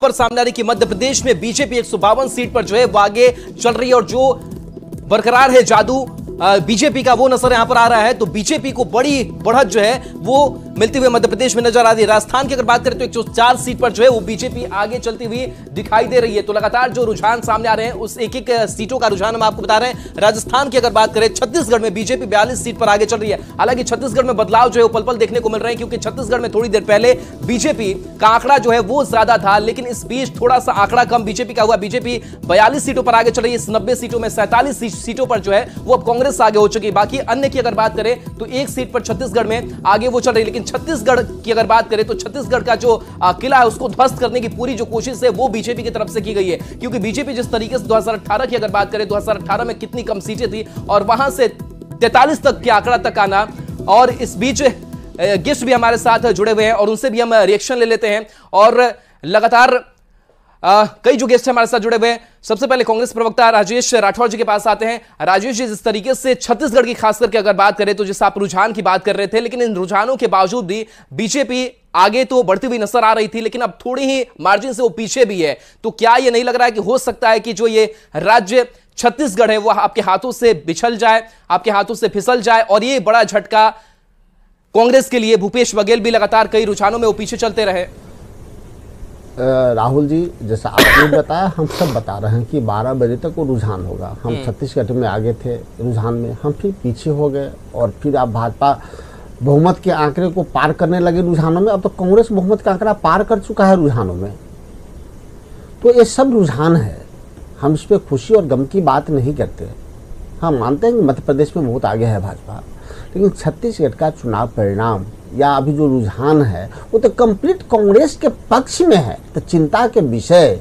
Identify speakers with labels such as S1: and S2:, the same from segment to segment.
S1: पर सामने आ रही कि मध्य प्रदेश में बीजेपी 152 सीट पर जो है वो आगे चल रही है और जो बरकरार है जादू बीजेपी का वो नजर यहां पर आ रहा है। तो बीजेपी को बड़ी बढ़त जो है वो मिलती हुई मध्य प्रदेश में नजर आ रही है। राजस्थान की अगर बात करें तो 104 सीट पर जो है वो बीजेपी आगे चलती हुई दिखाई दे रही है। तो लगातार जो रुझान सामने आ रहे हैं उस एक एक सीटों का रुझान हम आपको बता रहे हैं। राजस्थान की अगर बात करें, छत्तीसगढ़ में बीजेपी 42 सीट पर आगे चल रही है। हालांकि छत्तीसगढ़ में बदलाव जो है वो पल पल देखने को मिल रहे हैं, क्योंकि छत्तीसगढ़ में थोड़ी देर पहले बीजेपी का आंकड़ा जो है वो ज्यादा था, लेकिन इस बीच थोड़ा सा आंकड़ा कम बीजेपी का हुआ। बीजेपी 42 सीटों पर आगे चल रही है। इस 90 सीटों में 47 सीटों पर जो है वो अब कांग्रेस आगे हो चुकी है। बाकी अन्य की अगर बात करें तो एक सीट पर छत्तीसगढ़ में आगे वो चल रही है। लेकिन छत्तीसगढ़ की अगर बात करें तो छत्तीसगढ़ का जो किला है उसको ध्वस्त करने की पूरी जो कोशिश है वो बीजेपी की तरफ से की गई है। क्योंकि बीजेपी जिस तरीके से 2018 की अगर बात करें, 2018 में कितनी कम सीटें थी और वहां से 43 तक के आंकड़ा तक आना। और इस बीच गेस्ट भी हमारे साथ जुड़े हुए हैं और उनसे भी हम रिएक्शन ले लेते हैं। और लगातार कई जो गेस्ट हमारे साथ जुड़े हुए हैं। सबसे पहले कांग्रेस प्रवक्ता राजेश राठौर जी के पास आते हैं। राजेश जी, जिस तरीके से छत्तीसगढ़ की खास करके अगर बात करें तो जिस आप रुझान की बात कर रहे थे, लेकिन इन रुझानों के बावजूद भी बीजेपी आगे तो बढ़ती हुई नजर आ रही थी, लेकिन अब थोड़ी ही मार्जिन से वो पीछे भी है। तो क्या ये नहीं लग रहा है कि हो सकता है कि जो ये राज्य छत्तीसगढ़ है वो आपके हाथों से बिछल जाए, आपके हाथों से फिसल जाए और ये बड़ा झटका कांग्रेस के लिए? भूपेश बघेल भी लगातार कई रुझानों में वो पीछे चलते रहे।
S2: राहुल जी, जैसा आपने बताया, हम सब बता रहे हैं कि 12 बजे तक वो रुझान होगा। हम छत्तीसगढ़ में आगे थे रुझान में, हम फिर पीछे हो गए और फिर आप भाजपा बहुमत के आंकड़े को पार करने लगे रुझानों में। अब तो कांग्रेस बहुमत का आंकड़ा पार कर चुका है रुझानों में। तो ये सब रुझान है, हम इस पर खुशी और गम की बात नहीं करते। हम मानते हैं कि मध्य प्रदेश में बहुत आगे है भाजपा, लेकिन छत्तीसगढ़ का चुनाव परिणाम या अभी जो रुझान है वो तो कंप्लीट कांग्रेस के पक्ष में है। तो चिंता के विषय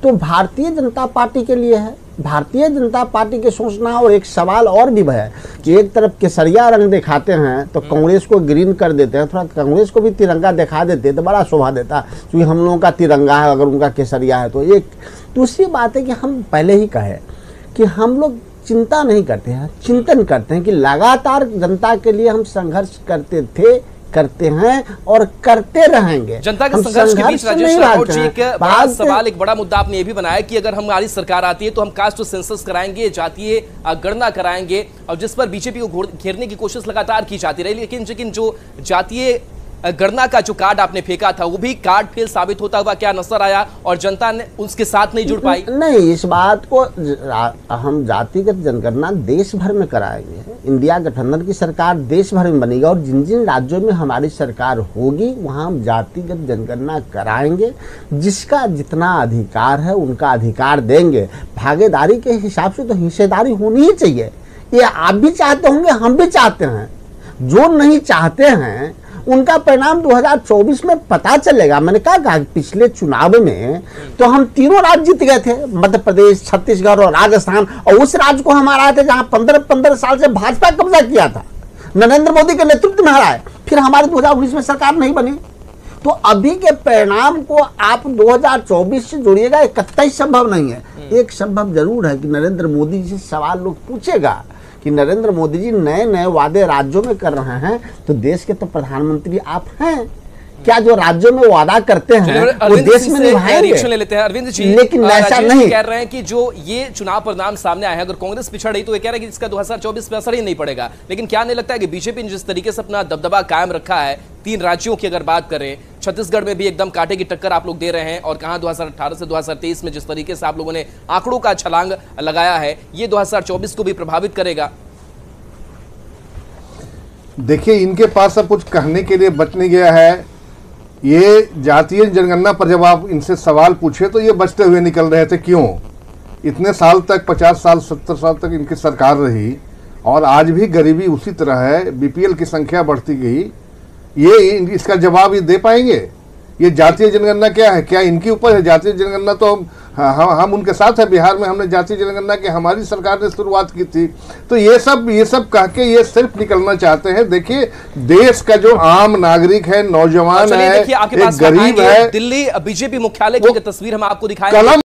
S2: तो भारतीय जनता पार्टी के लिए है। भारतीय जनता पार्टी के सोचना। और एक सवाल और भी है कि एक तरफ केसरिया रंग दिखाते हैं तो कांग्रेस को ग्रीन कर देते हैं, थोड़ा कांग्रेस को भी तिरंगा दिखा देते तो बड़ा शोभा देता, क्योंकि हम लोगों का तिरंगा है, अगर उनका केसरिया है तो। एक दूसरी बात है कि हम पहले ही कहे कि हम लोग चिंता नहीं करते हैं, चिंतन करते हैं कि लगातार जनता के लिए हम संघर्ष करते थे, करते हैं और करते रहेंगे।
S1: जनता के संघर्ष के बीच राजेश राठौर जी, एक बड़ा सवाल, एक बड़ा मुद्दा आपने ये भी बनाया कि अगर हमारी सरकार आती है तो हम कास्ट सेंसस कराएंगे, जातीय गणना कराएंगे, और जिस पर बीजेपी को घेरने की कोशिश लगातार की जाती रही। लेकिन जो जातीय गणना का जो कार्ड आपने फेंका था वो भी कार्ड फेल साबित होता हुआ क्या नजर आया और जनता ने उसके साथ नहीं जुड़ पाई?
S2: नहीं, इस बात को हम जातिगत जनगणना देश भर में कराएंगे। इंडिया गठबंधन की सरकार देश भर में बनेगी और जिन जिन राज्यों में हमारी सरकार होगी वहां हम जातिगत जनगणना कराएंगे। जिसका जितना अधिकार है उनका अधिकार देंगे। भागीदारी के हिसाब से तो हिस्सेदारी होनी ही चाहिए। ये आप भी चाहते होंगे, हम भी चाहते हैं। जो नहीं चाहते हैं उनका परिणाम 2024 में पता चलेगा। मैंने कहा पिछले चुनाव में तो हम तीनों राज्य जीत गए थे, मध्य प्रदेश, छत्तीसगढ़ और राजस्थान, और उस राज्य को हम हराए थे जहां 15 साल से भाजपा कब्जा किया था, नरेंद्र मोदी के नेतृत्व में हराए। फिर हमारे 2019 में सरकार नहीं बनी। तो अभी के परिणाम को आप 2024 से जोड़िएगा, कतई संभव नहीं है। एक संभव जरूर है कि नरेंद्र मोदी जी से सवाल लोग पूछेगा कि नरेंद्र मोदी जी नए नए वादे राज्यों में कर रहे हैं, तो देश के तो प्रधानमंत्री आप हैं। क्या जो राज्यों में वादा करते हैं वो देश में निभाएंगे?
S1: ले लेते हैं अरविंद जी,
S2: लेकिन ऐसा नहीं
S1: कह रहे हैं कि जो ये चुनाव परिणाम सामने आए हैं, अगर कांग्रेस पिछड़ रही तो ये कह रहे हैं कि इसका 2024 में असर ही नहीं पड़ेगा। लेकिन क्या नहीं लगता है कि बीजेपी ने जिस तरीके से अपना दबदबा कायम रखा है, 3 राज्यों की अगर बात करें, छत्तीसगढ़ में भी एकदम कांटे की टक्कर आप लोग दे रहे हैं, और कहां 2018 से 2023 में जिस तरीके से आप लोगों ने आंकड़ों का छलांग लगाया है, ये 2024 को भी प्रभावित करेगा?
S3: देखिए, इनके पास अब कुछ कहने के लिए बच नहीं गया है। ये जातीय जनगणना पर जब आप इनसे सवाल पूछे तो ये बचते हुए निकल रहे थे। क्यों? इतने साल तक, 50 साल 70 साल तक इनकी सरकार रही और आज भी गरीबी उसी तरह है, बीपीएल की संख्या बढ़ती गई। ये इसका जवाब ये दे पाएंगे? ये जातीय जनगणना क्या है? क्या इनके ऊपर है? जातीय जनगणना तो हम उनके साथ है। बिहार में हमने जातीय जनगणना की हमारी सरकार ने शुरुआत की थी। तो ये सब कह के ये सिर्फ निकलना चाहते हैं। देखिए, देश का जो आम नागरिक है, नौजवान है, एक गरीब है।
S1: दिल्ली बीजेपी मुख्यालय की तस्वीर हम आपको दिखाएंगे।